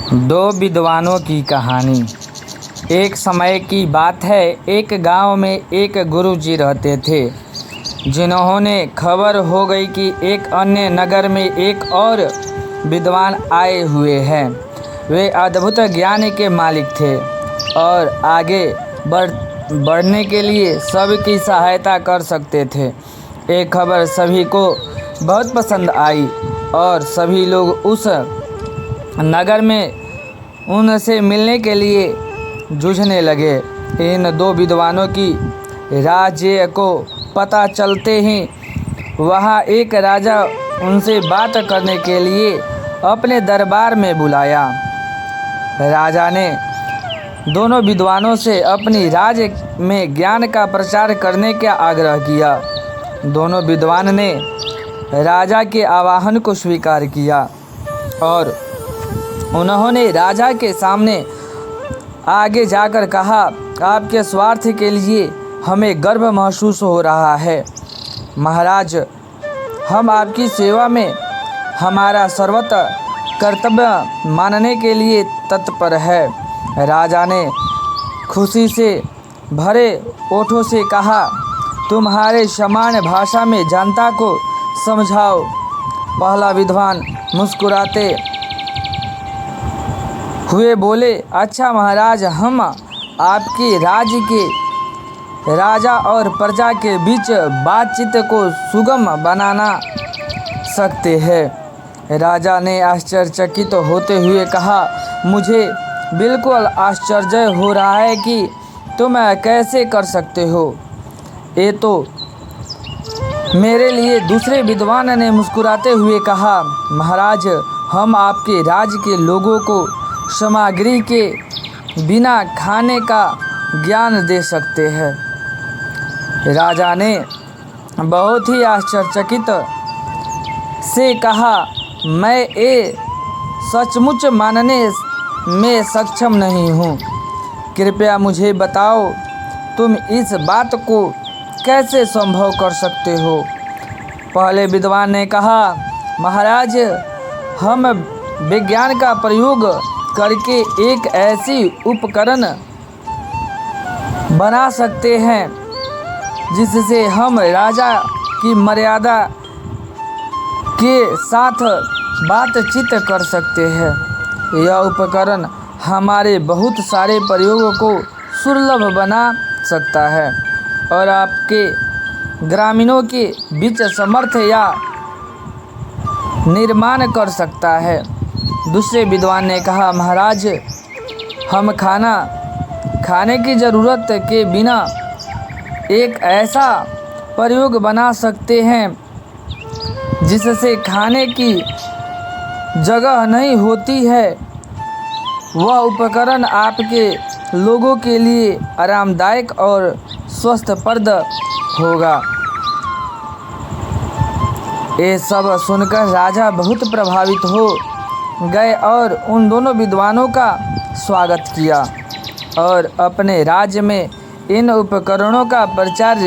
दो विद्वानों की कहानी। एक समय की बात है, एक गांव में एक गुरुजी रहते थे, जिन्होंने खबर हो गई कि एक अन्य नगर में एक और विद्वान आए हुए हैं। वे अद्भुत ज्ञान के मालिक थे और आगे बढ़ने के लिए सबकी सहायता कर सकते थे। एक खबर सभी को बहुत पसंद आई और सभी लोग उस नगर में उनसे मिलने के लिए जूझने लगे। इन दो विद्वानों की राज्य को पता चलते ही वहाँ एक राजा उनसे बात करने के लिए अपने दरबार में बुलाया। राजा ने दोनों विद्वानों से अपनी राज्य में ज्ञान का प्रचार करने का आग्रह किया। दोनों विद्वान ने राजा के आह्वान को स्वीकार किया और उन्होंने राजा के सामने आगे जाकर कहा, आपके स्वार्थ के लिए हमें गर्व महसूस हो रहा है। महाराज, हम आपकी सेवा में हमारा सर्वत्र कर्तव्य मानने के लिए तत्पर है। राजा ने खुशी से भरे ओठों से कहा, तुम्हारे समान भाषा में जनता को समझाओ। पहला विद्वान मुस्कुराते हुए बोले, अच्छा महाराज, हम आपके राज्य के राजा और प्रजा के बीच बातचीत को सुगम बनाना सकते हैं। राजा ने आश्चर्यचकित होते हुए कहा, मुझे बिल्कुल आश्चर्य हो रहा है कि तुम कैसे कर सकते हो। ये तो मेरे लिए। दूसरे विद्वान ने मुस्कुराते हुए कहा, महाराज, हम आपके राज्य के लोगों को सामग्री के बिना खाने का ज्ञान दे सकते हैं। राजा ने बहुत ही आश्चर्यचकित से कहा, मैं ये सचमुच मानने में सक्षम नहीं हूँ। कृपया मुझे बताओ, तुम इस बात को कैसे संभव कर सकते हो। पहले विद्वान ने कहा, महाराज, हम विज्ञान का प्रयोग करके एक ऐसी उपकरण बना सकते हैं जिससे हम राजा की मर्यादा के साथ बातचीत कर सकते हैं। यह उपकरण हमारे बहुत सारे प्रयोगों को सुलभ बना सकता है और आपके ग्रामीणों के बीच सामर्थ्य या निर्माण कर सकता है। दूसरे विद्वान ने कहा, महाराज, हम खाने की ज़रूरत के बिना एक ऐसा प्रयोग बना सकते हैं जिससे खाने की जगह नहीं होती है। वह उपकरण आपके लोगों के लिए आरामदायक और स्वस्थप्रद होगा। ये सब सुनकर राजा बहुत प्रभावित हो गए और उन दोनों विद्वानों का स्वागत किया और अपने राज्य में इन उपकरणों का प्रचार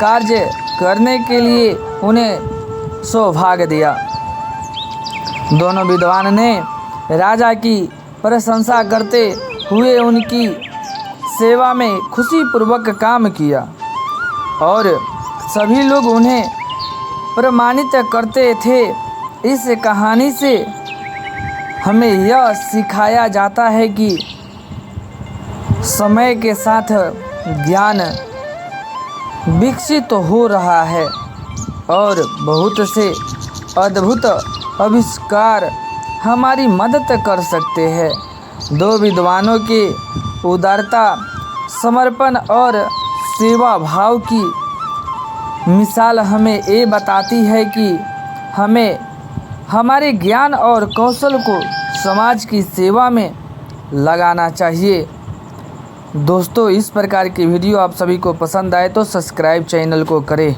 कार्य करने के लिए उन्हें सौभाग्य दिया। दोनों विद्वान ने राजा की प्रशंसा करते हुए उनकी सेवा में खुशीपूर्वक काम किया और सभी लोग उन्हें प्रमाणित करते थे। इस कहानी से हमें यह सिखाया जाता है कि समय के साथ ज्ञान विकसित हो रहा है और बहुत से अद्भुत आविष्कार हमारी मदद कर सकते हैं। दो विद्वानों के उदारता, समर्पण और सेवा भाव की मिसाल हमें ये बताती है कि हमें हमारे ज्ञान और कौशल को समाज की सेवा में लगाना चाहिए। दोस्तों, इस प्रकार की वीडियो आप सभी को पसंद आए तो सब्सक्राइब चैनल को करें।